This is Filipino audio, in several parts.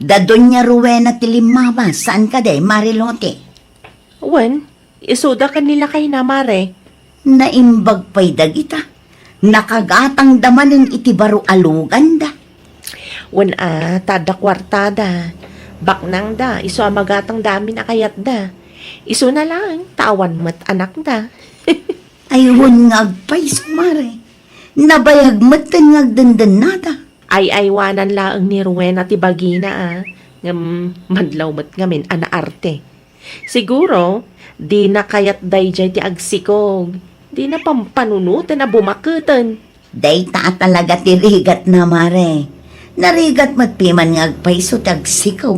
Da Doña Rowena ti Limaba, saan ka day, Marilote? Wan, isuda ka nila kay na, Mare. Naimbag pa'y dagita. Nakagatang damanin iti baro alugan da. Wan tada kwartada. Baknang da, iso amagatang dami na kayat da. Iso na lang, tawan mat anak da. Aywan nga agpay sumare. Nabayag matan nga agdandan nada. Ay aywanan laang ni Rowena ti Bagina madlaw mat ngamin anaarte. Siguro, di na kayat dayjay ti agsikog. Di na pampanunutan na bumakutan. Day ta talaga ti rigat na mare. Narigat matpiman nga agpay so tagsikaw.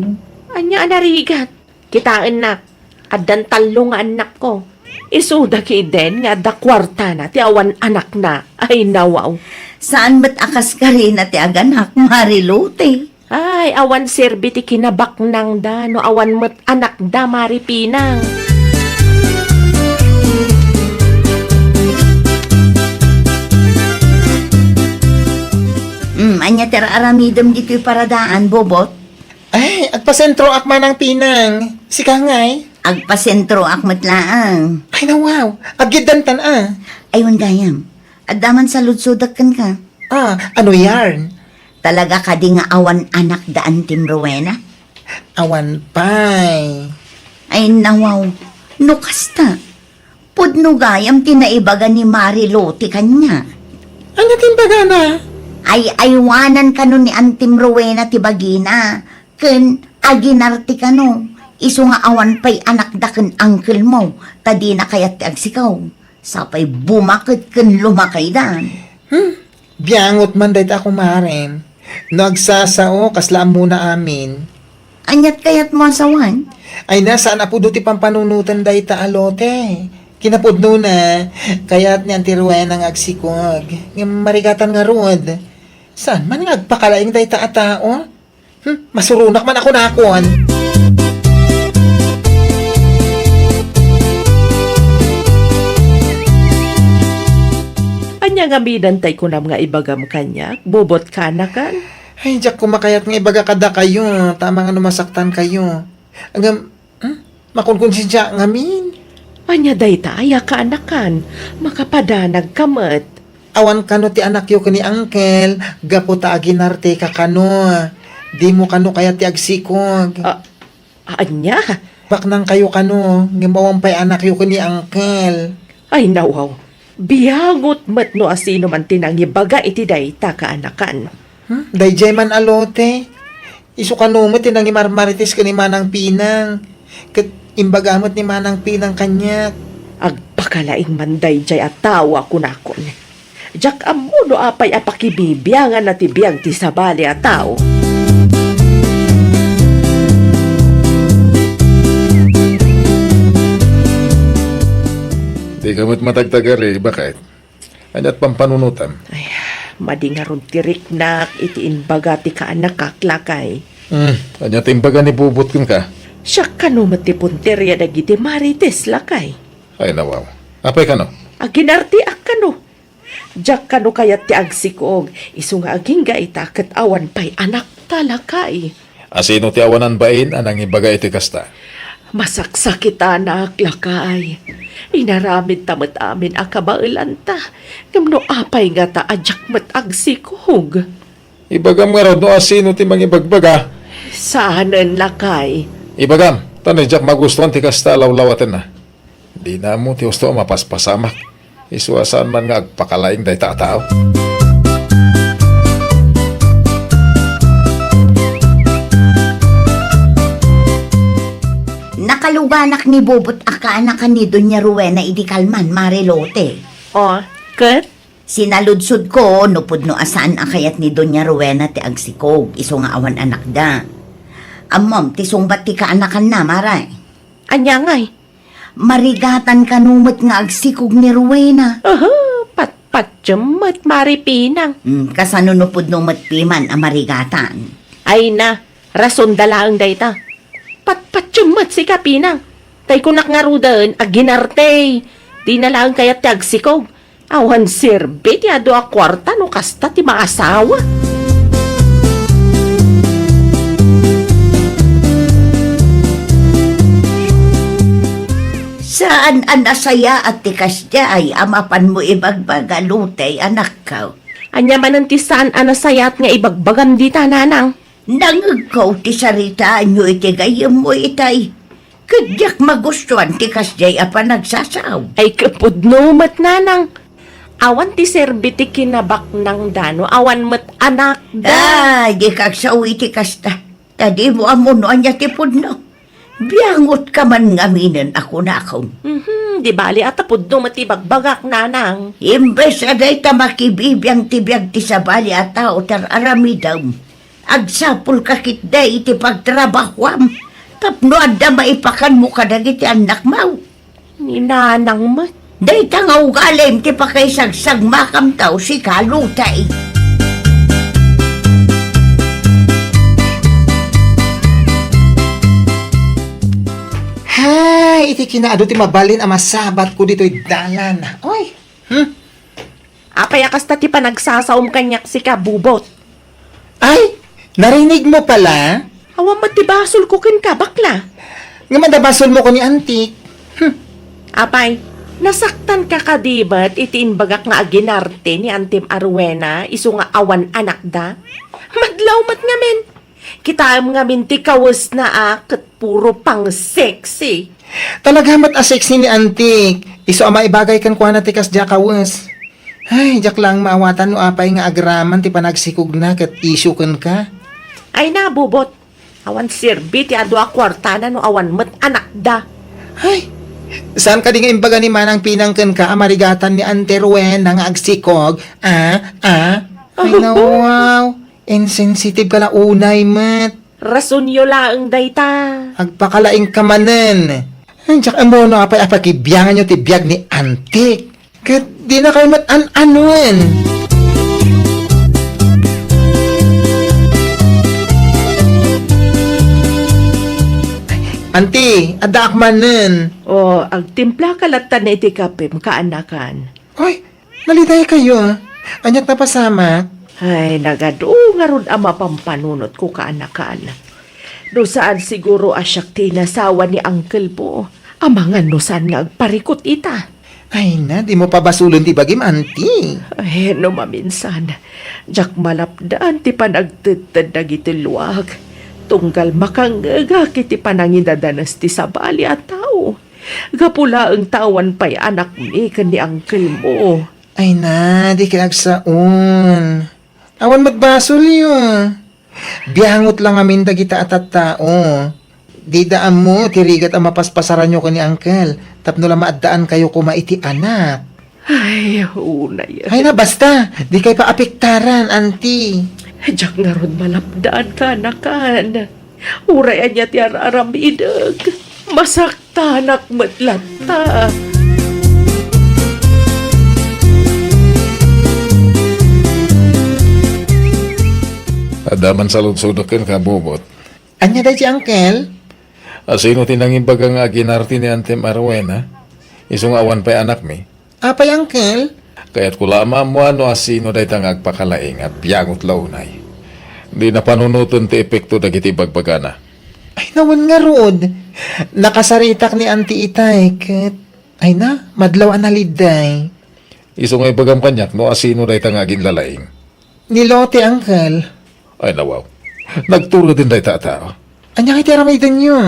Anya anarigat. Kitaan na. Adan talo nga anak ko. Isuda ki den nga da kwarta na ti awan anak na. Ay nawaw. Saan ba't akas ka rin na ti aganak, Marilote? Ay, awan serbi ti kinabak nang da, no awan mat anak da, Maripinang. Anya tira aramidam dito'y paradaan, Bobot? Ay, agpasentro akman ang pinang. Si Kangay. Agpasentro akmatlaang. Ay, nawaw. Agyidantan Ayun gayam, adaman sa lutsudakan ka. Ano yarn? Talaga ka di nga awan anak daan Tim Rowena? Awan pay. Ay nawaw, nukasta. Pudno gayam tinaibaga ni Marilote kanya. Ano timbaga na? Ay aywanan ka nun ni Antim Rowena ti Bagina. Ken aginarti ka no. Iso nga awan pa'y anak da ken uncle mo. Tadi na kayat ti agsikaw. Sapay bumakit ken lumakay dan. Biyangot man dahit ako maren. Nagsasao kaslaan muna amin. Anyat kayat mo asawan? Ay nasaan na po ti pampanunutan dahit alote. Kinapudno na. Kaya't niyan ti Rowena ng agsikog. Marigatan nga rod. Saan man nga agpakalaing dahit tao? Masurunak man ako nakon. Anya nga midantay ko na mga ibagam kanya, bobot ka na kan. Ay, Jack, kumakayat nga ibaga kada kayo. Tama nga numasaktan kayo. Agam, makunkonsensya nga min. Anya dayta, aya ka anakan, makapadanag kamat. Awan kano ti anak yo kani uncle, gapo ta aginarte ka kano. Di mo kano kaya ti agsikog. Anya? Baknang kayo kano, ngimawang pay anak yo kani uncle. Ay nawaw, biyangot mat no asino man tinangibaga iti dayta ka anakan. Dayjay man alote. Isu kano mo tinangi marmaritis kani manang pinang. Kat imbagamot ni manang pinang kanyak. Agpakalaing manday jay at tawa kunakon. Jak amuno apay apakibibiyangan na tibiyang ti sabali at tao. Di ka mo't matagtagari, bakit? Anyat pampanunutan. Ay, madingaron tirik na iti inbaga ti kaanak kaklakay. Anyat imbaga ni bubot kun ka. Siya kano matipunterya dagiti marites lakay. Ay nawaw. Apay ka no? Aginarti akano. Jak kano kayat ti agsikog. Isu nga aging gaita ket awan pay anak talakay. Asino ti awanan bain anang imbaga iti kasta. Masaksakita na aklakay. Inaramid tamat amin akabailan ta. Ngamno apay nga ta ajak mat agsikog. Ibagam nga raw no asino ti mangibagbaga. Saanan lakay. Ibagam, tanay jak magustuhan ti kasta lawlawaten na. Di na mo ti gusto mapaspasamak. Isuasan man nga agpakalaing day tao. Nakaluganak ni Bobot akaanakan ni Doña Rowena idi kalman, Marilote. O, ket? Sinaludsod ko, nupod no asaan akayat ni Doña Rowena ti agsikog. Iso nga awan anak da. Amom, ti sungbat ti kaanakan na, Maray. Anya ngay. Marigatan kanumot nga agsikog ni Rowena. Patpatjumot maripinang. Kasanunupod no matpiman ang marigatan. Ay na, rason dalaang dayta. Patpatjumot si kapinang. Tay kunak nga rudan, aginarte. Di na lang kayat ti agsikog. Awan sirbi ti ado a kwarta no kasta ti maasawa. Saan ang nasaya at tikas ay amapan mo ibagbagalutay anak ka. Anya man ti saan anasayat nga ibagbagan dita, nanang. Nangagaw ti saritaan nyo iti gayam mo itay. Kadyak magustuhan ti kasjay apa nagsasaw. Ay kapudno mat, nanang. Awan ti serbiti kinabak ng dano, awan mat anak da. Di kagsawi ti kasta. Tadi mo amuno anya ti pudno. Biyangot ka man ngaminan ako na akong. Di bali at apudno mat ibagbagak, nanang. Imbes aday ta makibibiyang tibiyag ti sabali at tao tar aramidam. Agsapul kakit day iti pagtrabahwam. Tapno adda maipakan mo kadagiti anak mau. Ni nanang mat. Day tangaw galim ti pakaisagsag makam tao si kalutay. Hay, iti kinaado ti mabalin ang masabat ko dito'y dalan. Oy, Apay kasta ti panagsasaom kanyak si kabubot. ay, narinig mo pala? Awan mat ti basol ko kin ka, bakla. Nga madabasol mo ko ni Antik. Apay, nasaktan ka kadibat iti inbagak nga aginarte ni Antim Arwena iso nga awan anak da. Madlaw mat ngamin. Kita ngamin ti kawas na ket puro pang sexy. Talaga mat sexy ni Antik. Iso ama ibagay kan kuha na tikas dya kawas. Ay, jak lang maawatan no apay nga agraman ti panagsikog na kat issue kan ka. Ay na, bubot. Awan sirbi ti adu a kwartana no awan mat anak da. Ay, saan ka di nga imbaga ni Manang pinangkan ka amarigatan ni Ante Rowena nga agsikog? Ay na wow. Insensitive ka lang unay, mat. Rason yo laeng dayta. Agpakalaing kamanen. Ay, jak mo no apay apakibyangan nyo ti biyag ni Antik. Kat di na kayo mat anuan. Anti, adak manen. O, agtimpla kalatan na iti kapim kaanakan. Ay, naliday kayo. Anyat na pasama. Ay, nagado nga ron ang mapampanunot ko kaanakan. Do saan siguro asyak tinasawa ni Uncle po. Amangan no saan nga agparikot ita. Ay na, di mo pa basulon ti bagim, Anti. Ay, no maminsan. Jak malapdaan ti panagtitad dagiti luwag. Tunggal makangaga kiti panangidadanas ti sabali at tao. Gapula ang tawan pa'y anak ni kan ni Uncle mo. Ay na, di kinagsaon. Awan magbasol yun. Biyangot lang amin dagita at tao. Di daan mo, tirigat ang mapaspasaran nyo ka ni Uncle. Tapno lang maadaan kayo kumaiti anak. Ay, unay. Ay na, basta. Di kayo paapektaran, Anti. Diyak nga ron malapdaan ka nakan. Urayan niya ti aramidag. Masaktanak matlata. Adaman sa lutsudokin ka, bubot. Anya day si Uncle? Asino tinangin bagang aginarti ni Antem Arwena? Isong awan pa'y anak mi. Apay, Uncle? Kaya't kulama mo ano asino day tang agpakalaing at piyangot launay. Di na panunuton ti epekto dagiti bagbagana. Ay nawan nga rod. Nakasaritak ni Auntie Itay. Kat, ay na, madlaw analiday. Isong ay bagam kanyak no asino day tang aging lalaing. Nilote, Uncle. Ay nawaw. Nagtulo din day tata. Anya kay tiramaidan nyo.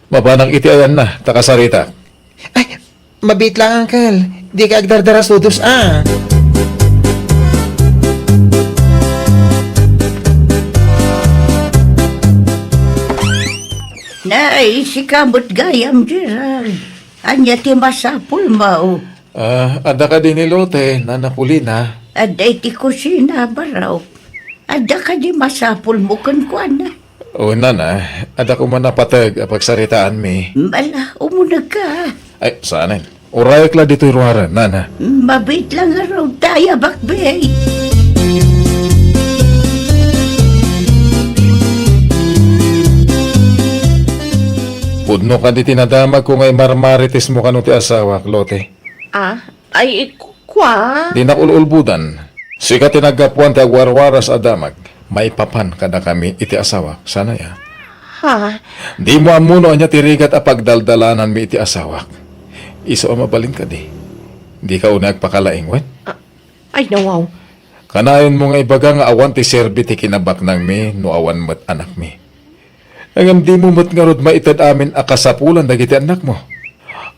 Mabanang iti ayan na, takasarita. Ay, mabit lang, Uncle. Di ka agdardara sudos, Nay, si kamot gayam Gerald. Anya ti masapul mao. Ada ka din ni Lote, nanapulina. Aday ti kusina baraw. Ada ka di masapul mo kuana. O nana, ada ko man napatag apagsaritaan mi. Mala, umunag ka. Ay, saanin? Urayak la dito'y ruwaran, nana. Mabit lang araw tayo, bakbay. Pudno ka di tinadamag kung ay marmaritis mo kanu ti asawa, Lote. Ay, kwa? Di na ululbudan. Sika tinagapuan ti agwarwaras adamag. May papan kada kami iti asawa. Sana ya. Ha? Di mo amuno anya tirigat a pagdaldalanan mi iti asawak. Iso ang mabalin ka di. Di ka unag pakalaing, wen? Ay, nawaw. Kanayon mo nga ibaga nga awan ti serbi ti kinabak nang mi, no awan mat anak mi. Angam di mo mat nga rod maitad amin akasapulan dagiti anak mo.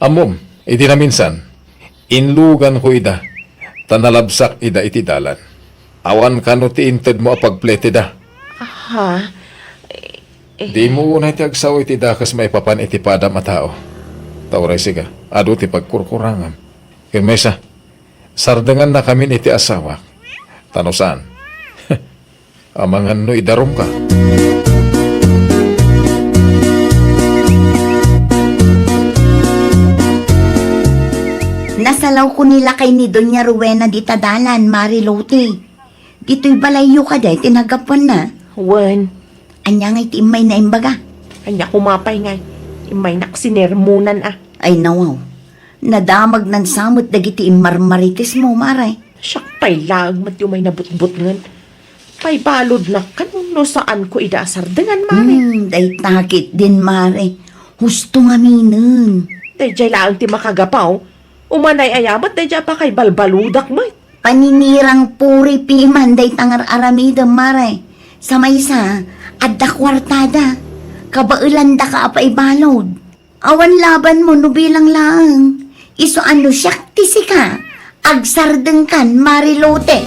Amom, iti na minsan, inlugan ko ida, tanalabsak ida iti dalan. Awan ka no ti inted mo apagplete da. Ha? Di mo unay ti agsaw iti dakas maipapan iti padam a tao. Tauray siga, ado ti pagkurkurangam. Kirmesa, sardangan na kami iti asawa. Tano saan? Amangan no idarom ka. Nasalaw ko nila kay ni Doña Rowena di tadalan, Marilote. Dito'y balayo ka day, tinagapan na. Wen, Anya nga'y timay na imbaga. anya kumapay nga. Imay naksinermunan Ay nawaw, nadamag ng samot dagiti imarmarites mo, Maray. Siyak pay lang mat yung may nabutbut ngan. Pay balod na kanuno saan ko idasar dengan mare. Day takit din, Mare. Husto nga minun. Day jay lang ti makagapaw. Umanay ayamat day jay pa kay balbaludak mo. Paninirang puri piman day tangar aramida, Mare. Sa maysa, adda kwartada. Kabailanda ka apay balod. Awan laban mo no bilang lang. Iso ano siyak tisi ka. Agsardeng kan, Marilote.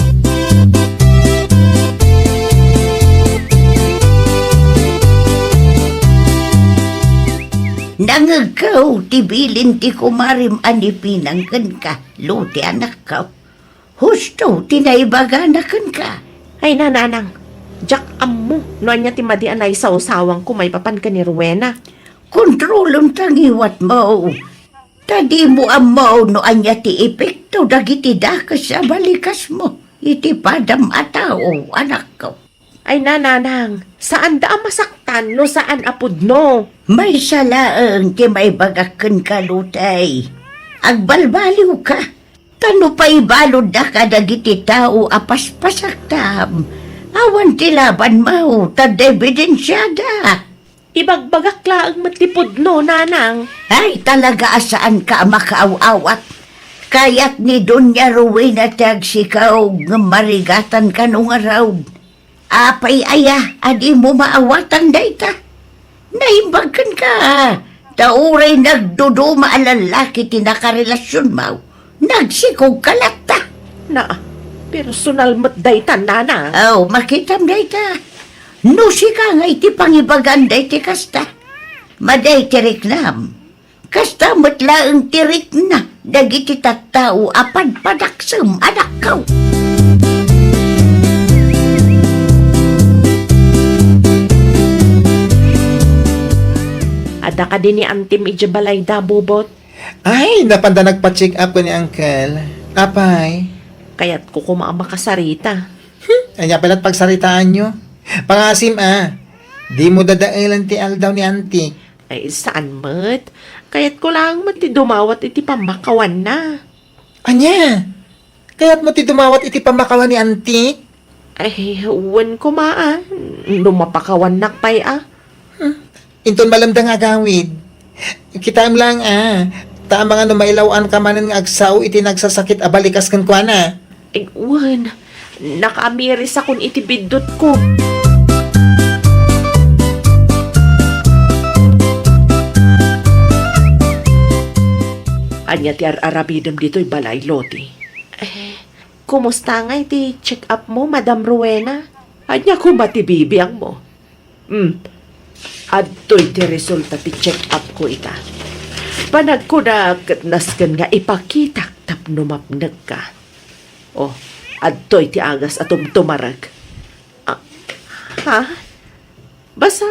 Nangagaw, tibilin ti kumarim anipinang kan ka. Lote anak ka. Husto, tinaibaganakan ka. Ay nananang, Jack ammo, no anya ti madi anay sa usawang ko may papan ka ni Rowena. Kontrolong tangiwat mo. Tadi mo amaw no anya ti epekto dagiti dakas sa balikas mo. Iti padam atao, anak ko. Ay nananang, saan da masaktan no saan apud no? May salaang ti may bagakan ka, Lutay. Agbalbaliw ka. Tano pa ibalod da ka dagiti tao apaspasaktam. Awan ti laban mo, tad ebidensyada. Ibagbagak laang matlipod no, nanang. Ay, talaga asaan ka makaaw-awat. Kaya't ni Doña Rowena tagsikaw nga marigatan ka nung araw. Apay aya, adi mo maawatan dayta. Naimbagan ka. Tauray nagduduma ang lalaki tinakarelasyon mo. Nagsikog kalata. Na, personal mat daytan, nanang. Oh, makitam dayta. No si ka nga iti pangibagan dayti kasta. Maday tirik nam. Kasta matlaang tirik na. Dagiti tattao apan padaksem anak kaw. Ada ka din ni Antim Ijabalay da, bubot. Ay, napanda nagpa-check up ko ni Uncle. Apay. Kaya't ko kumaama kasarita. Anya pala't pagsaritaan nyo. Pangasim di mo dadailan ti aldaw ni Auntie. Ay, saan mat? Kaya't ko lang mat ti dumawat iti pamakawan na. Anya? Kaya't mo ti dumawat iti pamakawan ni Auntie? Ay, wan ko lumapakawan nakpay Inton malamdang agawid. Kitam lang Tama nga no mailawan ka manan nga agsaw iti nagsasakit abalikas kan kwa na. Ay, wan. Nakamiris akong itibidot ko. Anya ti arabidam dito'y balay, Loti. Kumusta nga iti check up mo, Madam Rowena? Anya ko matibibiyang mo? Adto'y ti resulta ti check up ko ita. Panag ko na katnaskan nga ipakitak tapno mapnag ka. Oh, adto'y ti agas atom tumarag. Ha? Basta,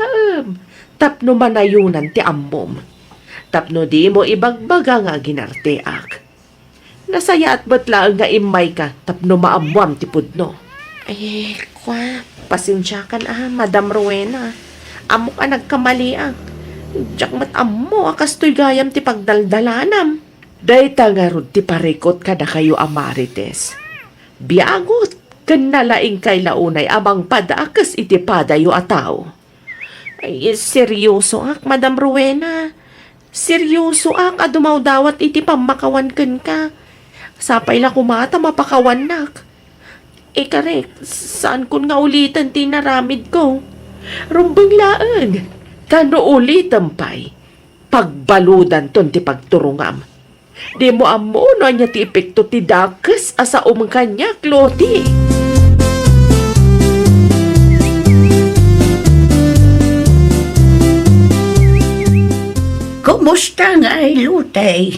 tapno manayunan ti ammom. Tapno di mo ibagbaga nga ginarteak. Nasaya at batlaang nga imay ka, tapno maamwam ti pudno. Ay, pasensya kan Madam Rowena. Amo ka nagkamali Diyak mat ammo, akas to'y gayam ti pagdaldalanam. Dayta nga rod ti parikot kada kayo amarites. Biagot, kan nalaing kay launay amang padaakas iti padayo ataw. Ay, seryoso Madam Rowena. Seryoso kadumaw dawat iti pamakawan ken ka. Sapay la kumata mapakawan nak. Karek, saan kun nga ulitan tinaramid ko? Rumbang laan. Kano ulitan pa'y? Pagbaludan ton ti pagturungam. Di mo amo no anya ti epekto ti dakas asa kanya, Kloti. Kumusta nga ay lutay?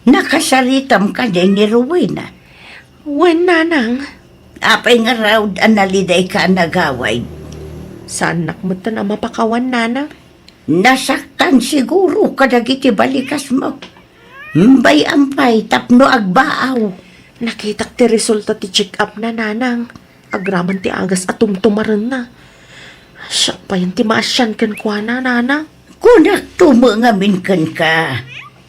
Nakasaritam ka din ni Rowena. Wen nanang, Apay nga raw analiday ka nagaway. saan nakmuta na mapakawan nana? Nasaktan siguro kadagiti balikas mo. Mbay ampay tapno agbaaw. Nakitak ti resulta ti check-up na nanang. Agraman ti agas atum tumaran na. Siya pa yan ti maasyan kan kwa na nanang. Kunak tumangamin kan ka.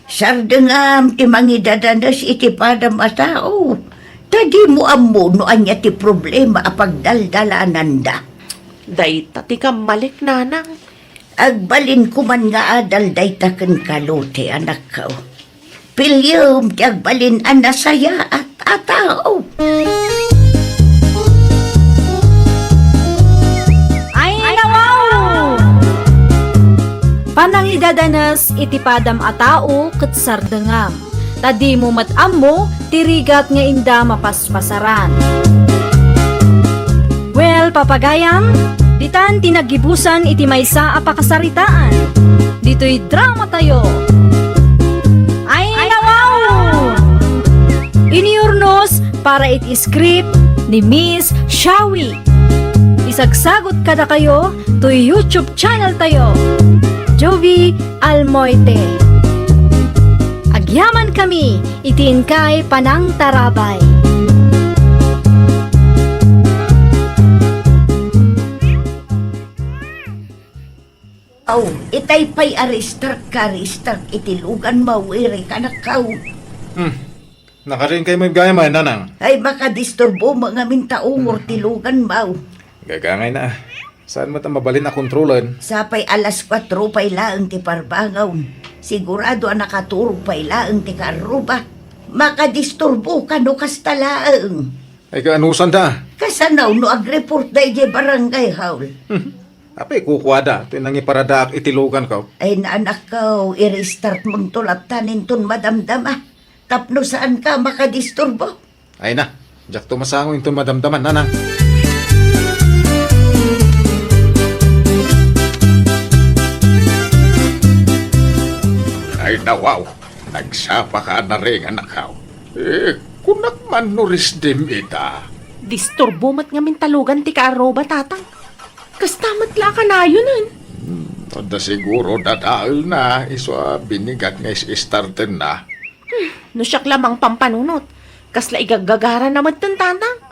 Sardengam ti mangidadanas iti padam a tao. Tadi mo amo no anya ti problema apagdaldalanan da. Dayta ti kamalik nanang. Agbalin ko man nga adal dayta ken kalote anak ko. Pilyom ti agbalin an nasaya at atao. Ay, nawaw! Panangidadanas iti padam a tao ket sardengam. Tadi mo matammo, tirigat nga inda mapaspasaran. Well, papagayam, ditan tinagibusan iti maysa a pakasaritaan. Dito'y drama tayo. Ay, nawaw! Iniurnos para iti script ni Miss Shawi. Isagsagot kada kayo to YouTube channel tayo. Jovi Almoite. Agyaman kami, itiin kay Panang Tarabay. Aw, itay pa'y restart itilugan mawiri ka na kaw. Nakarin kayo may gaya man, nanang. Ay makadisturbo mga mintaungor tilugan maw. Gagangay na. Saan mo mabalin na kontrolan? Sapay alas 4 pa'y laang ti parbangaw. Sigurado ang nakaturog pa'y laang ti karuba. Makadisturbo ka no kastalaang. Ay kaanusan da. Kasanaw no agreport day di barangay haul. Apay kukwada. Ito nang iparadaak itilugan ko. Ay naanak ko, i-restart mong tulaptanin ton madamdama. Tapno saan ka makadisturbo? Ay na. Diyak tumasango yung madamdaman, nanang. Ay nawaw, nagsapa ka na rin anakaw. Kunak man nuris dim ita. Disturbo mat nga mintalugan ti kaaroba tatang. Kastamat la ka na yun. Tada siguro dadaal na, iswa binigat nga is-starten na. No siyak lamang pampanunot. Kasla igagagara naman tan tatang.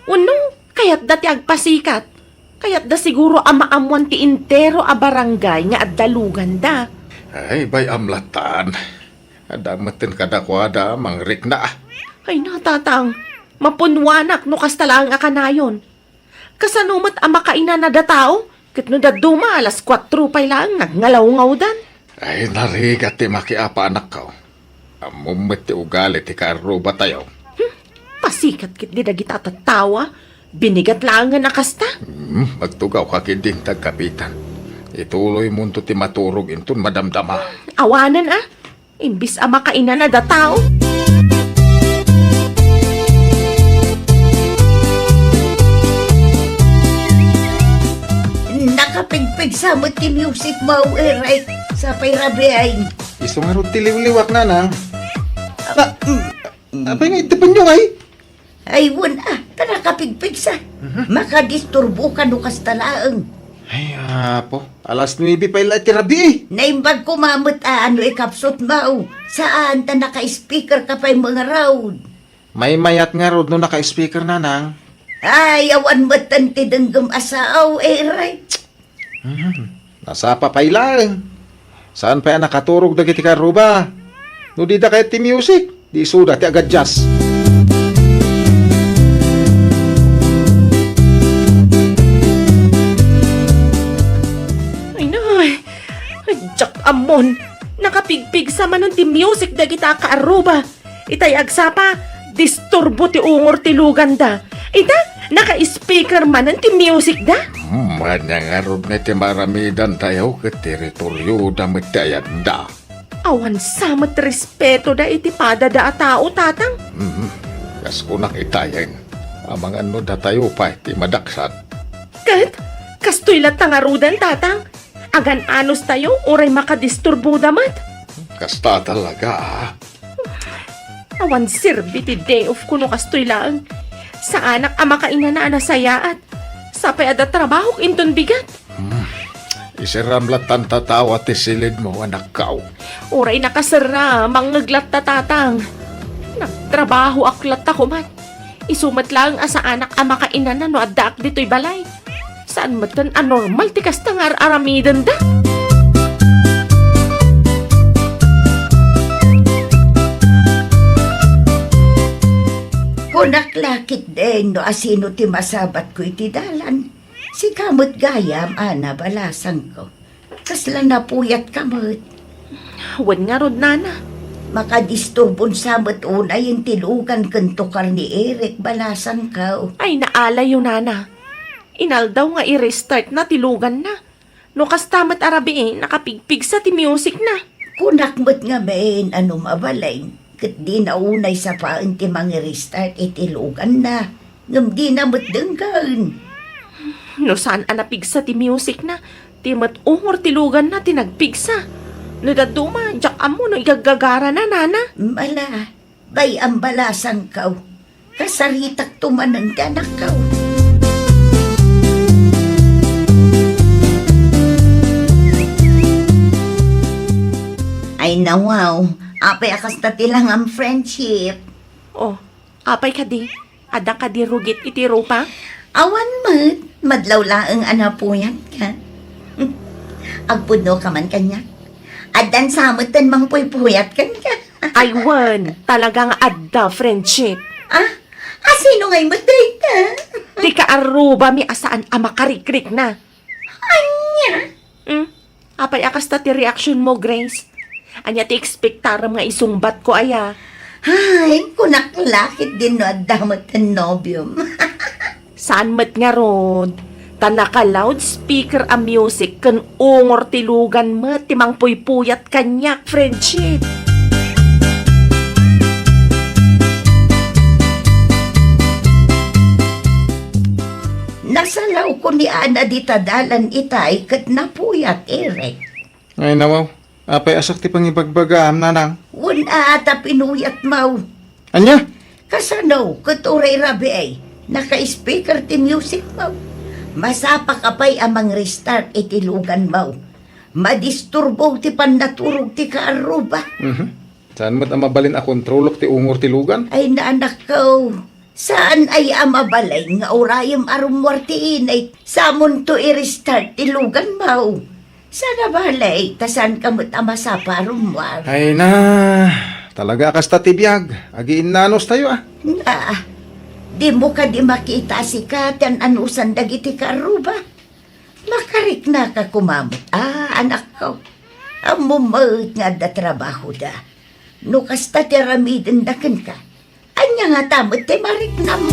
Uno, kayat dati agpasikat. Kayat da siguro amaamuan ti intero a barangay nga addalugan da. Ay, bay amlatan. Adamatin kadakwada, mangrik na. Ay na tatang, mapunwanak no kastalang akanayon. Kasanumat ang makaina na da tao, kit no daduma alas 4 pa'y lang nagngalawngaw dan. Ay, narigat ti makiapa anak ka. Amumit ti ugali ti karuba tayo. Pasikat kit di dagita tatawa, binigat lang nga nakasta. Magtugaw ka kiding tagkapitan. Ituloy mo ti maturog intun madamdama. Awanan imbis ang makaina na da tao. Nakapigpig sa mo ti music mo, right? Sa payrabi ay. Iso nga rin tiliw-liwak, nanang. Apay nga itipan nyo ay. Ay, nakapigpig sa. Makadisturbo ka no kastalaang. Ay, po. Alas 9 pa ila tirabi. Naimbag kumamot ano ikapsot mo. Saan ta naka-speaker ka pa'y mga road? May mayat nga rod no naka-speaker, nanang. Ay, awan mo tanti denggam asaaw, right? Nasapa pa ilang. Saan pa yan nakaturog dagiti karuba? No di da kahit ti music. Di suda ti agad jazz. Ay na, Jack Amon, nakapigpig nakapigpig sa manon ti music da kita kaaruba. Itay agsapa, disturbo ti ungor ti lugan da. Ita, naka-speaker manon ti music da. Manyangarod na ti maramidan tayo ke teritoryo da matayan da. Awan samat respeto da iti pada da a tao, tatang. Kas ko nakitayan, amang ano da tayo pa ti madaksan. Kat, kastoy lang tangarudan, tatang. Agan anos tayo, oray makadisturbo damat. Kasta talaga ah. Awan sirbi ti day of kuno kastoy lang. Sa anak ama kaina na anasayaat. Sapay ada trabaho inton bigat. Isiramlat ang tatawa ti silid mo anak kao. Oray nakasara, mangaglat ta tatang. Nagtrabaho aklat ako man. Isumat lang asa anak ama kaina na no adak dito'y balay. Saan matan anormal ti kastangar aramidan da? Kunaklakit din no asino ti masabat ko iti dalan. Si kamot gayam, ana, balasang ko. Kasla napuyat kamot. Wan nga rod nana. Makadisturbon samot unay yung tilugan kantukar ni Eric, balasang ko. Ay naalay yun nana. Inaldaw nga i-restart na tilugan na. No kastamat arabi nakapigpig sa ti music na. Kunakmot nga main ano mabalay. Kat di naunay sa paan ti mga restart itilugan na. Ngam di na matdenggan. No saan anapigsa ti music na. Ti ungor tilugan na tinagpigsa. No daduma, jak amo no igagagara na nana. Mala, bay ang balasang kaw. Kasaritak tumanang danak kaw. Ay nawaw, apay akas na tilang ang friendship. Oh, apay ka di. Ada ka di rugit iti rupa. Awan mat, madlaw laang anapuyan ka. Agpuno ka man kanya. Adan samutan mang puypuyat kan ka. Ay wan, talagang adda friendship. Sino nga'y matay ka? Di ka aruba mi asaan ama karikrik na. Anya? Apay akas ta ti reaction mo, Grace. Anya ti ekspektaram nga isungbat ko aya. Ay, kunaklakit din no adamot ang nobyum. Saan mat nga rod? Tanaka loudspeaker a music kan ungor tilugan mo timang puypuyat kanyak friendship. Nasalaw ko ni Ana di tadalan itay kat napuyat, Eric. Ay nawaw, apay asak ti pangibagbagaam nanang. Wala ata pinuyat mau. Anya? Kasano, kat uray rabi ay, naka-speaker ti music mau. Masapak apay amang restart itilugan mau. Madisturbo ti pannaturog ti kaaruba. Saan mo't ang mabalin a kontrolok ti ungor ti lugan? Ay naanak ko, saan ay amabalay nga urayam arumwarti inay samon to i-restart tilugan mau. Sana balay, tasan kamot amasapa arumwar. Ay na, talaga kas tatibiyag. Agiin nanos tayo ah. Na, di mo ka di makita si Katan anusan dagiti karuba. Makarik na ka kumamot. Anak ko, amumawit nga da trabaho da. No kasta tiramidin dakan ka. Anya nga tamot ti marik na mo.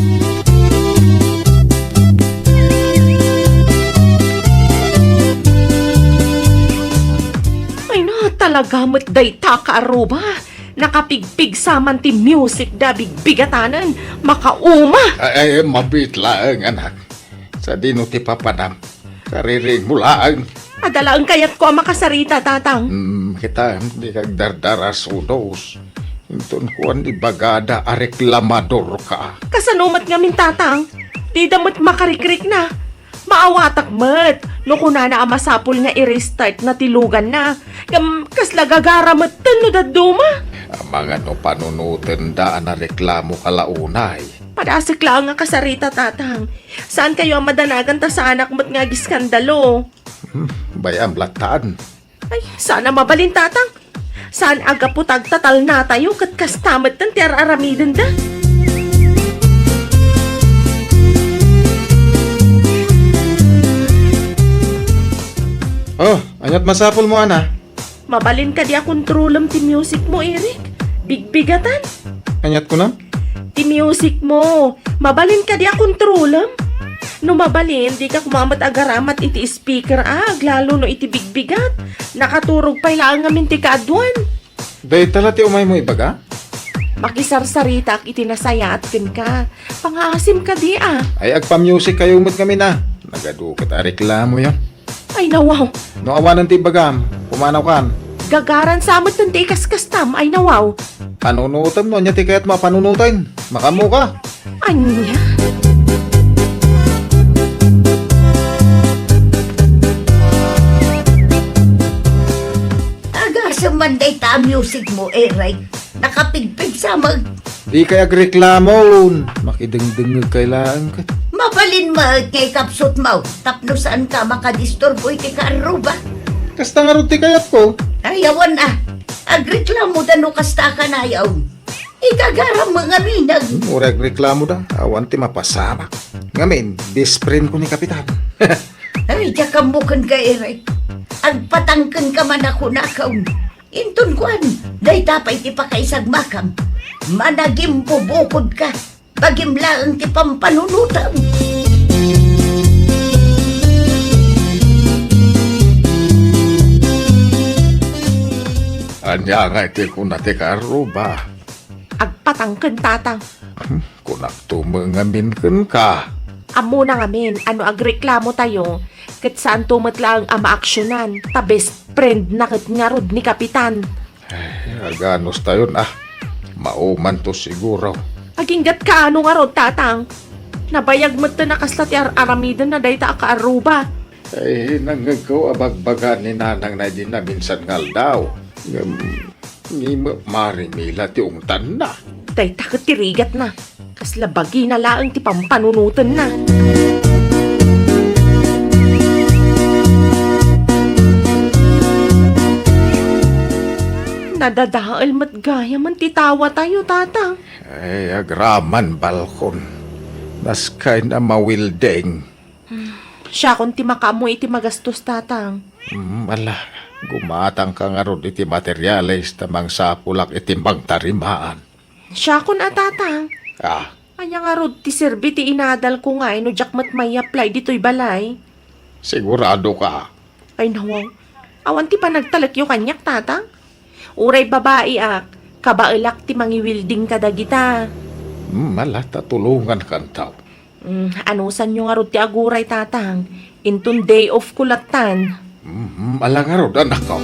Ay na, talaga mo't dayta ka aruba. Nakapigpig saman ti music da bigbigatanan. Makauma. Ay, mabit lang anak. Sa dino ti papanam. Kariring mo lang. Adalaan kayat ko ang makasarita, tatang. Kita di kag dardaras udos. Intun kuan di bagada a reklamador ka. Kasanumat nga min, tatang. Di damot makarikrik na. Maawatak mat. No kunana ang masapul nga i-restart na tilugan na. Kasla gagaramat no daduma. Ang mga no panunutin daan na reklamo kalaunay. Padasik lang nga kasarita, tatang. Saan kayo ang madanagan ta sa anak mo't nga giskandalo? Bayam lataan. Ay, sana mabalin, tatang. Saan aga po tagtatal na tayo kat kastamat ng tiar-aramidin da? Oh, anyat masapol mo ana. Mabalin ka di akong trulam ti music mo, Eric. Bigbigatan. Kanyat ko na? Ti music mo. Mabalin ka di akong trulam. No mabalin, di ka kumamat agaramat iti speaker lalo no iti bigbigat. Nakaturog pa ilang ngamin ti kaadwan. Day tala ti umay mo ibaga? Makisarsarita iti nasaya at kin ka. Pangaasim ka di Ay agpa-music kayo mo't kami na. Nagadukat a reklamo yan. Ay nawaw. No awanan ti bagam, pumanaw kan. Gagaran sa amot ng tikas kastam. Ay nawaw. Panunutan mo, niya ti kaya't mapanunutan. Makamu ka. Anya? Agasang manday ta music mo, Eric. Nakapigpig sa Di kaya agreklamo. Makidengdeng kailangan ka. mabalin mo kay kapsot mo. Tapno saan ka makadisturbo iti kaaruba. Kasta nga rin ti kayat ko. Ayawan agreklamo dano kasta ka na ayaw. Ikagaram mga minag. Murag reklamo da. Awan ti mapasama. Ngamin, best friend ko ni Kapitan. Ay, jakamukan ka, Eric. Agpatangkan ka man ako nakaw. Intun kuan, day tapay ti pakaisag makam. Managim bubukod ka. Pagimlaang ti pampanunutan. Anya nga iti kuna ti karuba. Agpatangken tatang. Kunak tumangamin ken ka. Amo na ngamin, ano agreklamo tayo, kat saan tumatla ang ama-aksyonan, ta best friend na kat nga rod ni Kapitan. Aganos tayo na. Mauman to siguro. Aginggat ka ano nga rod, tatang. Nabayag mo ta nakaslat aramidan na dayta ka aruba. Ay, nanggagaw abagbaga ni nanang na di na minsan ngal daw. Ni marimila ti ungtan na. Dayta ka tirigat na. Kasla bagi na laang ti pampanunutan na. Nadadaal mat gaya man titawa tayo, tatang. Ay, agraman balkon. Naskay na mawildeng. Siya kung ti makamoy iti magastos, tatang. Ala, gumatang ka nga ron iti materyales tamang sapulak iti tarimaan. Siya kung tatang. Anya nga rod ti serbi ti inadal ko nga no jakmat may apply dito'y balay. Sigurado ka. Ay nawaw. Awan ti pa nagtalakyo kanyak, tatang. Uray babae kabailak ti mangiwilding kadagita. Mala, tatulungan kan tao. Anusan nyo nga rod ti aguray, tatang. Intun day off kulatan. Mala nga ron, anak ko.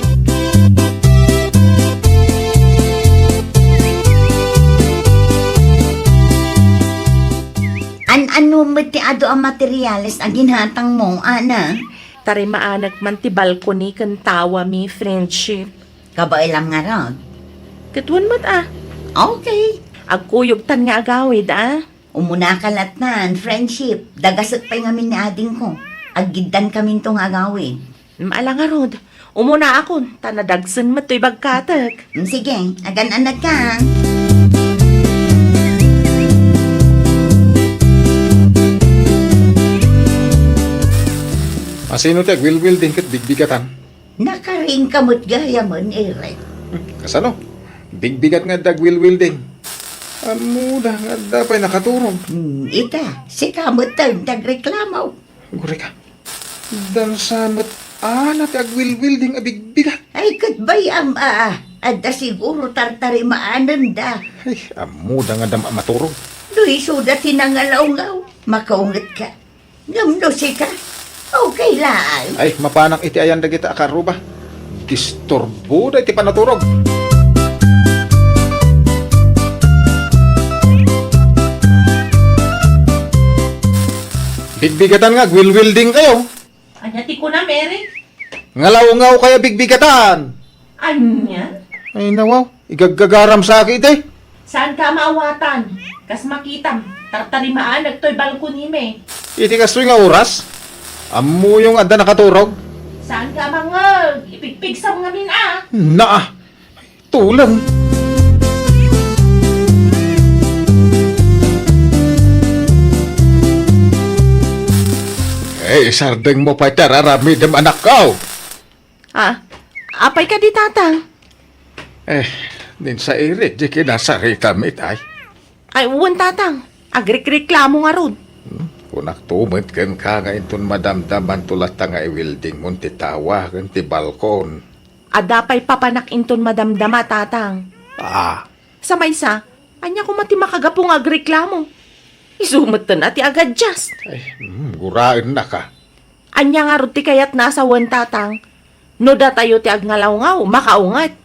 Ano mo ti ado ang materyales ang ginhatang mo, ana? Tari maanak man ti balkoni kan tawa mi friendship. Kabailam nga ron. Katuan mat Okay. Agkuyog tan nga agawid Umuna kalatnan, friendship. Dagasat pa ngamin ni ading ko. Aggidan kami itong agawin. Maala nga rod. Umuna ako, tanadagsan mat to'y bagkatag. Sige, agan-anad ka. Masino ti agwilwil din kat bigbigatan. Nakaring kamot gaya mon, Eric. Kasano? Bigbigat nga dagwilwil din. Amuda nga dapay nakaturog. Ita, si kamot tang tagreklamaw. Guri ka. Dan samat na ti agwilwil din abigbigat. Ay, katbay adda siguro tartari maanan da. Ay, amuda nga dama maturog. Do'y suda tinangalaw-ngaw. Makaungat ka. Ngamno si ka. Okay lang. Ay, mapanang iti ayan dagita akaruba. Disturbo da iti panaturog. Bigbigatan nga, gwilwil din kayo. Anyati ko na, Mary. Ngalaw-ngaw kaya bigbigatan. Anya? Ay, nawaw. Igaggagaram sa akin iti. Saan ka maawatan? Kas makitam. Tartarimaan nagto'y balkoni me. Iti kastoy nga oras. Amo yung adda nakaturog. Saan ka mangag? Ipigpig sa mga Naa. Tulang. Eh, sardeng mo pa tararami dem anak ko. Apay ka di tatang. Din sa irit, di kinasari kami tay. Ay, uwan tatang. Agrik-reklamo nga rod. Kunak tumit kan ka nga inton madamdaman tulat nga i-welding mo ti tawa kan ti balkon. Adapay papanak inton madamdama tatang. Sa maysa, anya ko mati makagapong agreklamo. Isumat na ti agad just. Gurain na ka. Anya nga rod ti kayat nasa wan tatang. No da tayo ti agngalaw-ngaw, makaungat.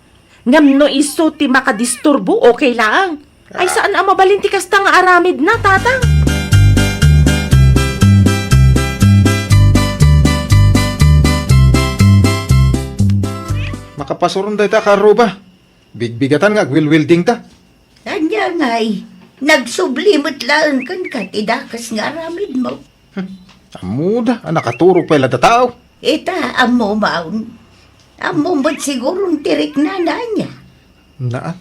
Ngam no iso ti makadisturbo, okay lang. Ay saan ang mabalin ti kasta nga aramid na tatang? Makapasuron day ta karo ba? Bigbigatan nga welding ta. Anya nga'y, nagsublimot lang kan katidakas nga aramid mo. Amuda, nakaturo pa ila tao. Ita, amo maun. Amo mo't sigurong tirik na niya.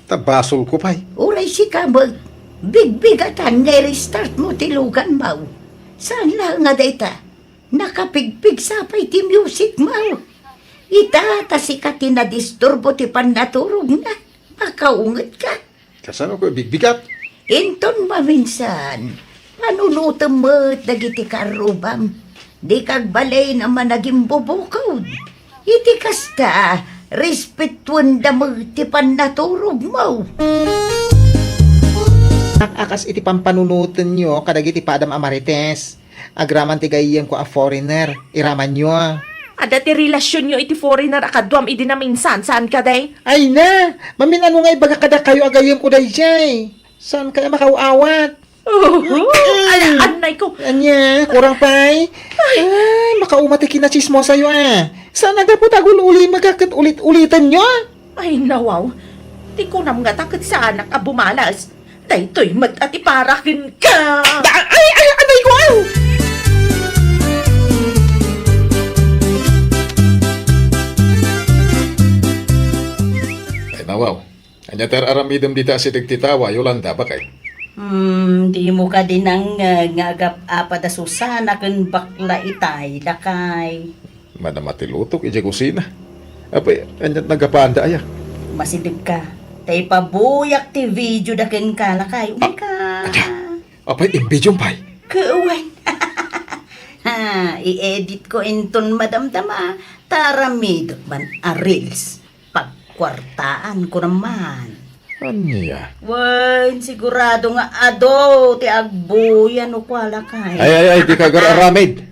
Tabasol ko pa'y. Uray si ka mag, bigbigatan nga restart mo tilugan mau. Saan lang nga data? Nakapigpig sapay ti music mau. Ita, si ka tinadisturbo ti pannaturog na. Makaungat ka. Kasano ko bigbigat? Inton maminsan, panunutam mo't dagiti karubam. Di kag balay naman naging bubukod. Iti kasta, respetuan da mo ti pannaturog mo. Akas iti pampanunutan nyo, kadag iti padam amarites. Agraman ti gayem ko a foreigner, iraman nyo. Ada ti relasyon nyo iti foreigner akadwam idi na minsan. Saan ka day? Ay na, mamin ano nga ibaga kada kayo agayem ko day jay. Saan kaya makauawat? Anay ko. Anya, kurang pay. Ay, makaumati kinachismo sa'yo Saan nga po tagul uli magkakat ulit-ulitan nyo? Ay nawaw. Di ko nam nga takot sa anak a bumalas. Daytoy mat at iparakin ka. Ay, anay ko Ay nawaw. Anya ter aramidem dita si titawa Yolanda ba kay? Di mo ka din ang ngagap apada susana kan bakla itay lakay. Manamatilutok ije kusina. Apay, anyat nagapanda aya. Masidig ka. Tay pabuyak ti video daken ka lakay. Uy ka. Apay, imbidyon pay. Kauwan. Ha, i-edit ko inton madamdama. Taramid man a reels. Pagkwartaan ko naman. Anya? Wan, sigurado nga ado ti agbuyan o kwa lakay. Ay, di ka aramid.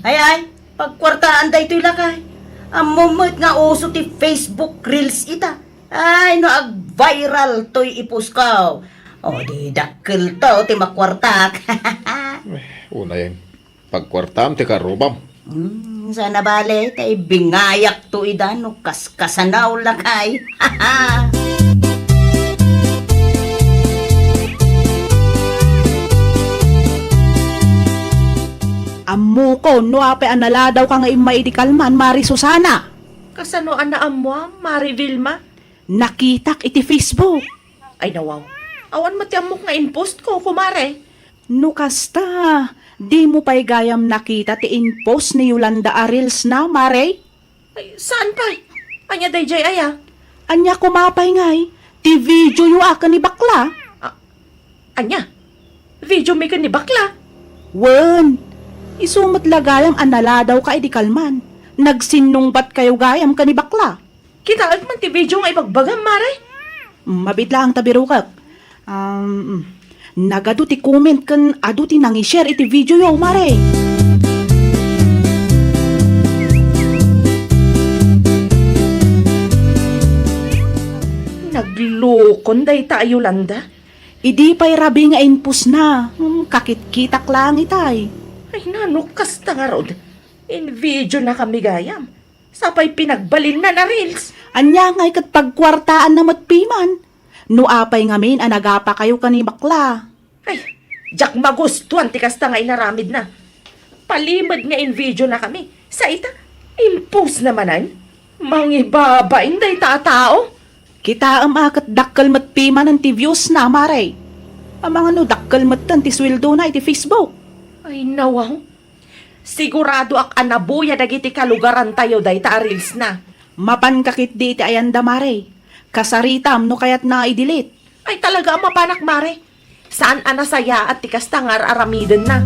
Ay, pagkwartaan da ito'y lakay. Ang moment nga uso ti Facebook Reels ita. Ay, no, ag-viral to'y ipuskaw. O, di dakil to, ti makwartak. Una yan. Pagkwartam, ti karubam. Sana bale, tay bingayak to idano, kaskasanaw lakay. Ammo ko, no ape anala daw ka nga imaidikalman, Mari Susana. Kasano anaam mo, Mari Vilma? Nakitak iti Facebook. Ay nawaw. Awan matiamok nga in-post ko, kumare. No kasta, di mo pa'y gayam nakita ti in-post ni Yolanda Arils na, Mare? Ay, saan pa? Anya day jay aya? Anya kumapay ngay, ti video yu akan ni bakla. Anya? Video may ka ni bakla? Wen, isumat lagayam anala daw ka idikalman. Nagsinungbat kayo gayam ka ni bakla. Kitaag man ti video nga ibagbagam, Mare. Mabit lang tabirukak. Nagado ti comment kan ado ti nang i-share iti video yo, Mare. Naglukon day ta, Yolanda. Idi pa'y rabi nga inpus na. Kakit-kitak lang itay. Ay nanukas ta nga rod. In video na kami gayam. Sapay pinagbalin na reels. Anya nga'y kat pagkwartaan na matpiman. No apay ngamin anagapa kayo kani bakla. Ay, jak magustuhan ti kasta nga inaramid na. Palimad nga in video na kami. Sa ita, impose namanan. Mangibabain day tao. Kita am akat dakkal matpiman ng ti views na, Mare. Ang mga no dakkal matan ti sweldo na iti Facebook. Ay nawaw. Sigurado ak anabuya dagiti kalugaran tayo day ta reels na. Mapan kakit di iti ayanda mare. Kasaritam no kayat na i-delete. Ay talaga ang mapanak, Mare. Saan anasaya at tikas tangar aramiden na?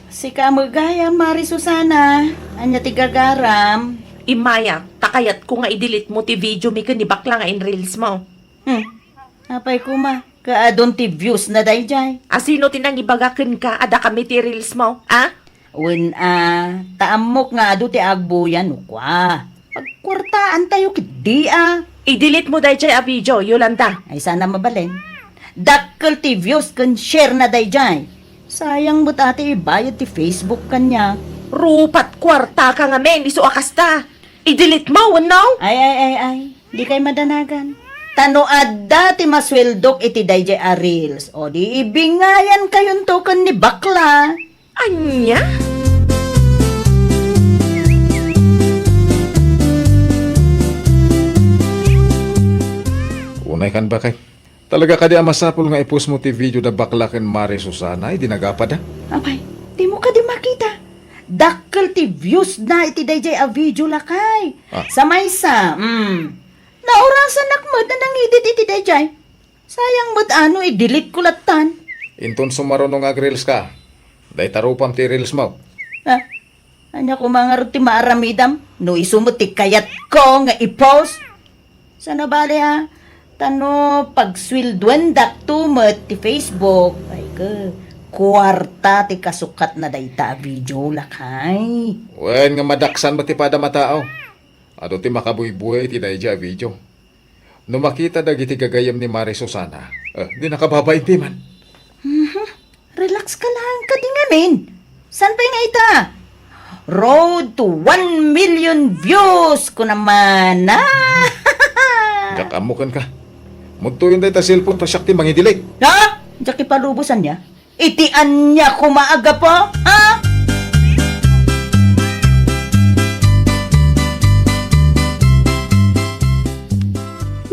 Si kamagaya, Mari Susana. Anya tigagaram. Imaya, takayat ko nga i-delete mo ti video mi ni bakla nga in reels mo. Apay kuma. Kaadon ti views na dayjay. Asino tinang ibagakin ka, ada kami ti reels mo, ah? When taamok nga ado ti agbuyan ukwa. Pagkwartaan tayo kidi I-delete mo dayjay a video, Yolanda. Ay sana mabalin. Dakkel ti views kan share na dayjay. Sayang mo't ate ibayad ti Facebook kanya. Rupat kwarta ka nga men, iso akasta. I-delete mo, no? Ay. Di kay madanagan. Tano adda ti masweldok iti dayjay a reels. O di ibingayan kayon token ni bakla. Anya? Unay kan bakay. Talaga ka di amasapol nga i-post mo ti video na bakla ken Mare Susana, ay dinagapad ha? Apay, di mo ka di makita. Dakkel ti views na iti dayjay a video lakay. Sa maysa, naurasan nakmod na nangidit iti dayjay. Sayang mo't ano i-delete ko latan. Inton sumarunong ag-reels ka. Day tarupam ti reels mo. Anya ko mga ruti maaramidam, no isumot ti kayat ko nga i-post. Sana bali tano pagswildwen dak tumot ti Facebook. Ay ka, kwarta ti kasukat na dayta video lakay. Wen nga madaksan ba ti pada matao? Ado ti makabuhi-buhi ti dayja video. No makita dagiti gagayam ni Mare Susana, di nakababain ti man. Relax ka lang, kadingamin. San pa nga ita? Road to 1 million views ko naman, Kakamukan ka. Muntuin day ta cellphone pa siya ti mangidilig. Ha? Diyak ipalubusan niya? Itian niya kumaaga po? Ha?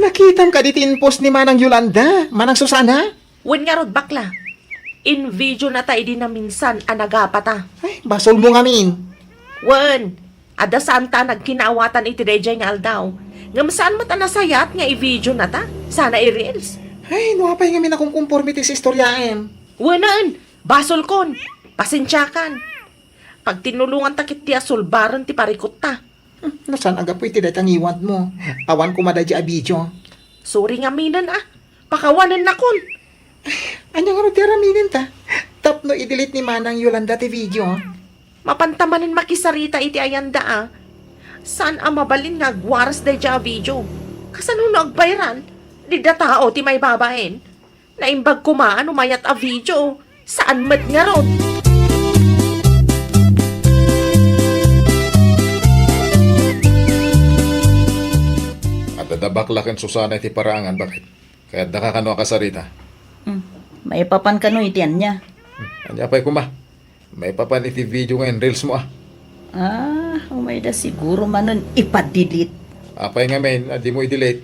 Nakitam ka ditin post ni Manang Yolanda, Manang Susana. Wen nga rod bakla. In video na tayo din na minsan anagapata. Ay, basol mo ngamin. Wen, ada saan ta nagkinaawatan iti dayjay nga aldaw. Ngam saan mo ta nasayat nga i-video na ta? Sana i-reels. Ay, nuapay ngamin akong conformity sa istoryaen. Wenan, basol kon. Pasensyakan. Pag tinulungan ta kit ti asulbaran ti parikot ta. Nasan aga po iti datang iwant mo. Awan ko madadya a video. Sorry nga minan Pakawanan na kon. Anya nga ro ti araminin ta. Tapno i-delete ni Manang Yolanda ti video. Mapantamanin makisarita iti ayanda Saan mabalin nga gwaras day dya video? Kasano nagbayran? Di da tao ti may babaen. Naimbag kumaan umayat a video. Saan mat nga ron? At dadabakla ken Susana ti parangan, bakit? Kaya nakakano kasarita. May papan ka no itian niya. Anya pa'y kuma. May papan iti video ngayon, reels mo Umay da siguro manon ipa-delete. Apay nga men, di mo i-delete.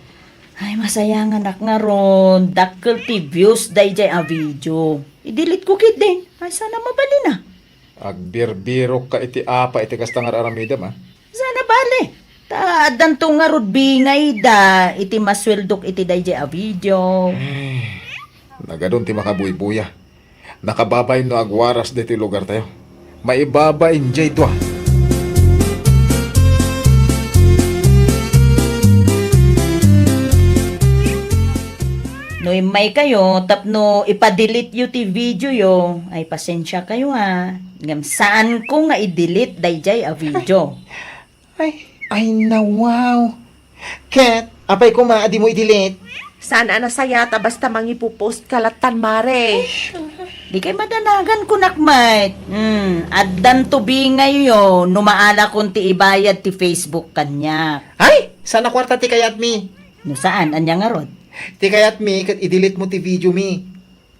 Ay, masayang anak nga ron. Dakkel ti views dayjay a video. I-delete ko kit din. Ay, sana mabalin na. Agbirbiro ka iti apa iti kastangar aramidam Sana bali. Taadan to nga rod bingay da. Iti masweldok iti dayjay a video. Nagadon ti makabuy-buya. Nakababay no agwaras diti lugar tayo. Maibabain jay to No imay kayo, tapno ipa-delete yu ti video yo. Ay, pasensya kayo Ngam saan ko nga i-delete dayjay a video. Ay na wow. Kat, apay ko di mo i-delete. Sana nasayata basta mangipupost kalatan Mare. Di kay madanagan ko nakmait. Addan tubingay yo, numaala kung ti ibayad ti Facebook kanya. Ay, sana kwarta ti kayat mi. No saan, anya nga rod? Ti kayat mi, kat i-delete mo ti video mi.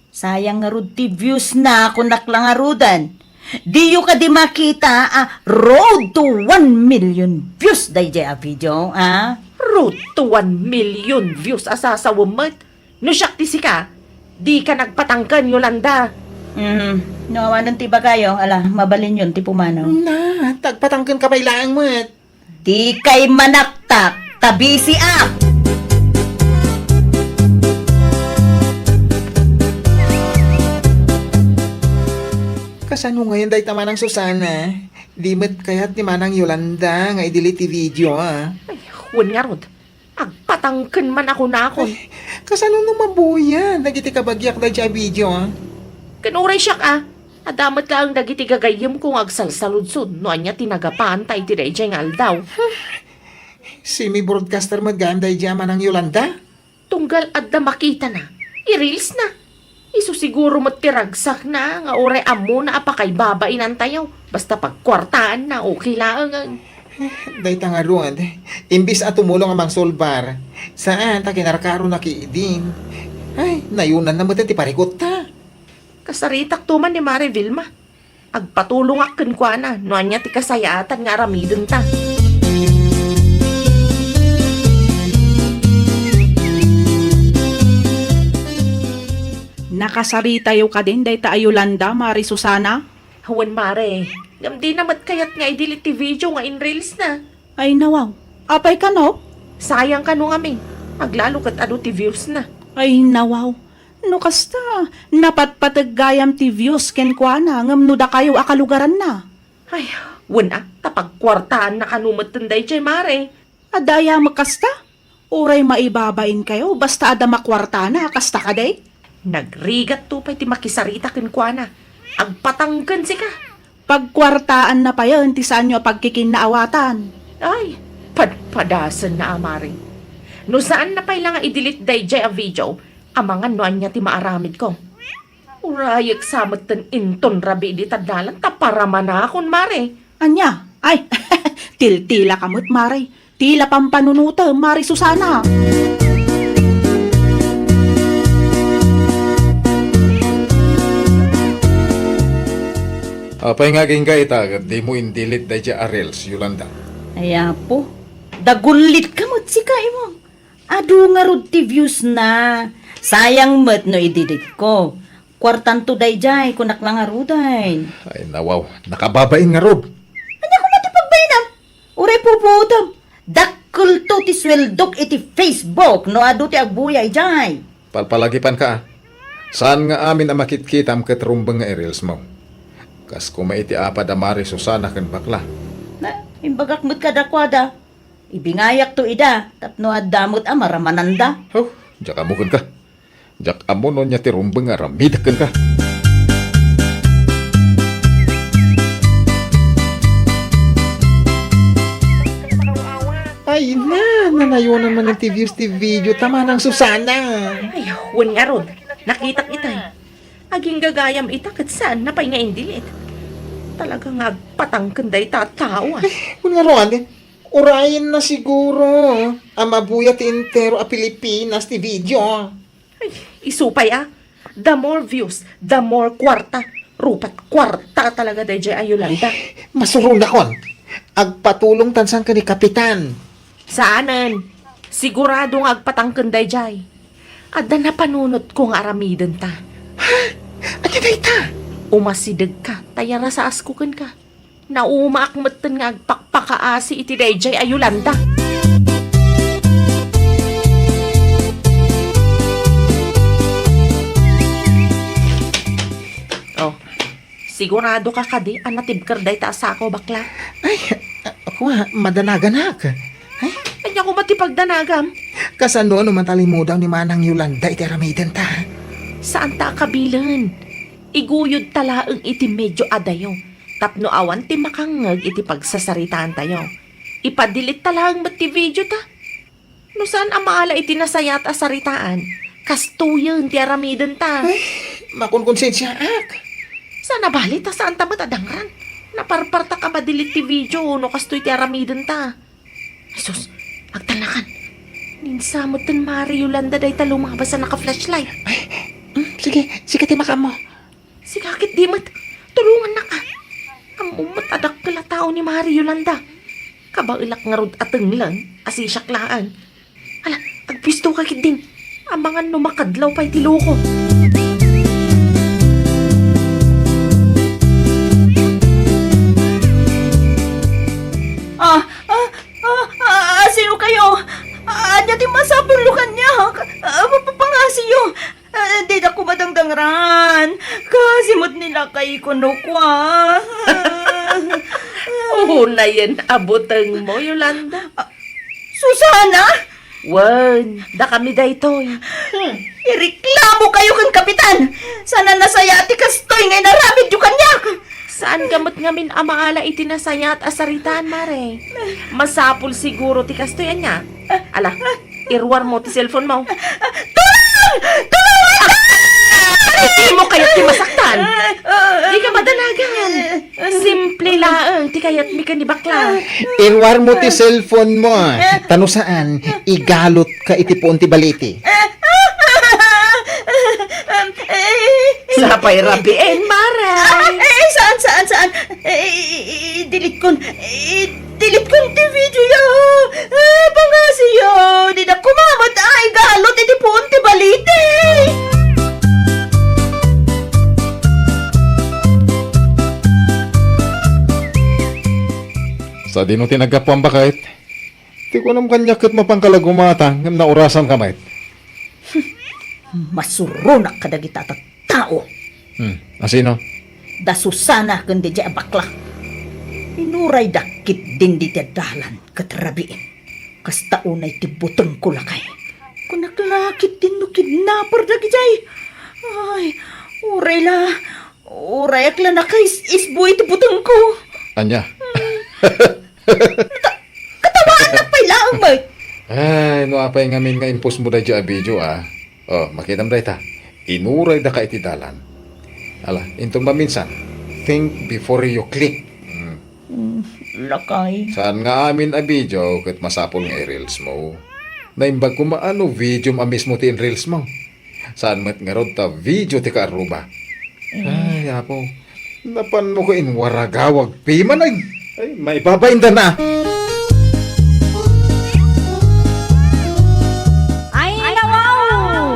Sayang nga rod ti views na kung naklangarudan. Di yu ka di makita, road to 1 million views dayjay a video, Road to 1 million views asasawamot. No siyak ti sika, di ka nagpatangkan Yolanda. Nawanan ti bagayo, ala, mabalin yun ti pumanaw. Na, tagpatangkan ka pailaan mo at. Di kay manaktak, tabi si Ak! Kasano ngayon dahi taman ng Susana? Di mo't kaya't ni Manang Yolanda nga i-delete ti video ah. Ay, huwag nga rod. Agpatangkan man ako na ako. Kasano nung mabuyan? Nagiti ka bagyak dahi siya video ah. Kanuray siya ka. Adamat ka ang dagiti gagayim kung agsalsaludsod. Noan niya tinagapaan tayo ti Rejay nga aldaw. Si mi broadcaster maganda dahi siya Manang Yolanda? Tunggal adda makita na. I-reels na. Iso siguro matiragsak na nga oray amo na apakay babainan tayo. Basta pagkwartaan na okay lang. Dahi ta nga ron. Imbis at tumulong ang mang solbar. Saan ta kinarkaro na kiidin? Ay, nayunan na mo ti parikot ta. Kasaritak tuman ni Mare Vilma. Agpatulong akin kwa na. Noan niya ti kasayatan nga aramidon ta. Nakasarita yo ka din dayta Ayolanda, Mari Susana. Hawan Mare. Gamdi namat kayat nga i-delete ti video nga in reels na. Ay nawaw, apay ka no? Sayang ka nung amin. Aglalo kat ado ti views na. Ay nawaw, no kasta, napatpataggayam ti views ken kwa na, ngamno da kayo akalugaran na. Ay, wala. Tapagkwartaan na kanumat tunday chay Mare. Adaya makasta, uray maibabain kayo, basta ada makwarta na, kasta ka day. Nagrigat to pa'y ti makisarita kin kwa na. Agpatanggan si ka. Pagkwartaan na pa yun, ti saan nyo pagkikinaawatan. Ay, padpadasan na Mare. No saan na pa'y lang nga i-delete day jay a video, amangan noan niya ti maaramid ko. Urayak samot ten inton rabi di tadalan taparaman na akon Mare. Anya, ay, tiltila kamot, Mari. Tila pampanunuta, Mari Susana. Apay nga king ka itagat, di mo indilit dahi siya Arels, Yolanda. Aya po, dagulit ka mo't si kay mo. Adu nga rod ti views na. Sayang mo't no ididik ko. Kwartan to day jay, kunak lang nga ruday. Ay nawaw, nakababain nga rod. Anya ko matipagbainam. Uray puputam. Dakkel to ti sweldok iti Facebook, no adu ti agbuyay jay. Palpalagipan ka ah. Saan nga amin ang makitkitam katrumbang nga Arels mo? Kas kumaiti apad a Mari Susana ken bakla. Na, imbagak mo't kadakwada. Ibingayak to ida, tapno adamot amaramananda. Oh, jak amukan ka. Jak amo no niya tirumbang nga ramidakan ka. Ay na, nanayo naman ng TVs ti video tama ng Susana. Ay, huwag nga rod. Nakita kita. Aging gagayam itakat saan na pa'y nga indilit. Talagang agpatangkan day tao ah. Kung nga ron, urayin na siguro. Ang mabuya ti intero a Pilipinas ti video. Ay, isupay ah. The more views, the more kwarta. Rupat kwarta talaga day jay Ayolanda. Masurong na kon. Agpatulong tansan ka ni Kapitan. Saanan? Siguradong agpatangkan day jay. Adda na panunot kong aramidan ta. Ati day ta. Umasidag ka, tayara sa askukan ka. Naumaakmatan nga agpakpakaasi iti day jay Ayolanda. Oh, sigurado ka kadi, anatibkar day ta sa ako bakla. Ay, ako nga, madanaganak. Ay, Kanya ko matipagdanagam. kasano naman talimudaw ni Manang Yolanda iti ramidan ta. Saan ta kabilan? Iguyod talaang iti medyo adayo. Tapno awan ti makangag iti pagsasaritaan tayo. Ipadilit talaang mat ti video ta. No saan amaala iti nasayat a saritaan? Kastuyon ti aramidan ta. Makunkonsensya ak. Sana bali ta saan ta matadangran? Naparparta ka madilit ti video no kastoy ti aramidan ta. Jesus, agtalakan. Ninsamot ten Mari Yolanda day ta lumabas sa naka-flashlight. Sige, sige ti makam mo. Si kakit di mat, tulungan na ka. Ang umatadak pala tao ni Mari Yolanda. Kabailak nga rod ateng lang, asisaklaan. Hala, agpisto kakit din. Ang mga numakadlaw pa'y tiloko. Ay, kuno kwa. Una yan, abutang mo, Yolanda. Susana? Wan, da kami daytoy. Ireklamo kayo kan kapitan. Sana nasaya ti kastoy ngay naramid yung kanyak. Saan gamot ngamin amaala itinasaya at asaritaan, Mare? Masapul siguro ti kastoyan niya. Ala, irwar mo ti cellphone mo. Hindi mo kaya't ti masaktan. Di ka madanagan. Simple laang ti kaya't mi ka ni bakla. Inwar mo ti cellphone mo. Tano saan, igalot ka itipuon ti baliti. Sapay rabiin, Mare. Saan? Delete kon ti video yo. Pangasi yo. Di na kumamat ay galot iti puon ti balite. Sa di no tinagapuan ba kahit? Di ko alam kanya kat mapangkalagumata ngam na orasan kamay. Masurunak kadagita at tao. Asino? Da Susana kundi di bakla. Inuray dakit din di dalan katrabiin. Kasta unay ti buteng ko lakay. Kunaklakit din no kidnapper dagi jay. Ay, uray akla na kay isbuy ti buteng ko. Anya? Katawaan na pa'y laang ba? Ay, no apay ngamin nga impos mo da dya video Oh, makita mo ta. Inuray da ka iti dalan. Ala, intong maminsan. Think before you click. Lakay. Saan nga amin a video kat masapol nga i-reels mo. Naimbag ko maano video amis mo ti in-reels mo. Saan mat nga rod ta video ti kaaruba. Ay, apo. Napan mo ko inwaragawag piman ay. Ay, may babainda na. Ay, nawaw!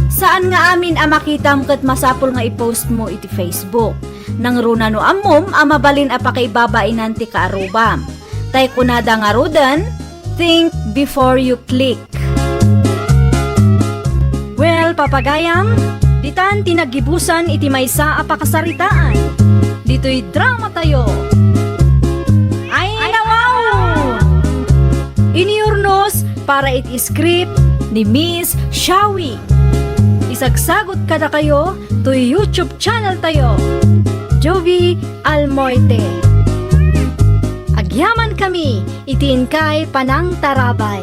Saan nga amin makitam kat masapol nga i-post mo iti Facebook. Nang runa no amom, mabalin pakaibabain ti kaarubam. Tay kunada nga rudan, think before you click. Well, papagayam, ditan tinagibusan iti maysa apakasaritaan. Dito'y drama tayo. Ay, nawaw! Iniurnos para iti script ni Miss Shawi. Isagsagot kada kayo to YouTube channel tayo. Jovi Almoite. Agyaman kami, itin kay Panang Tarabay.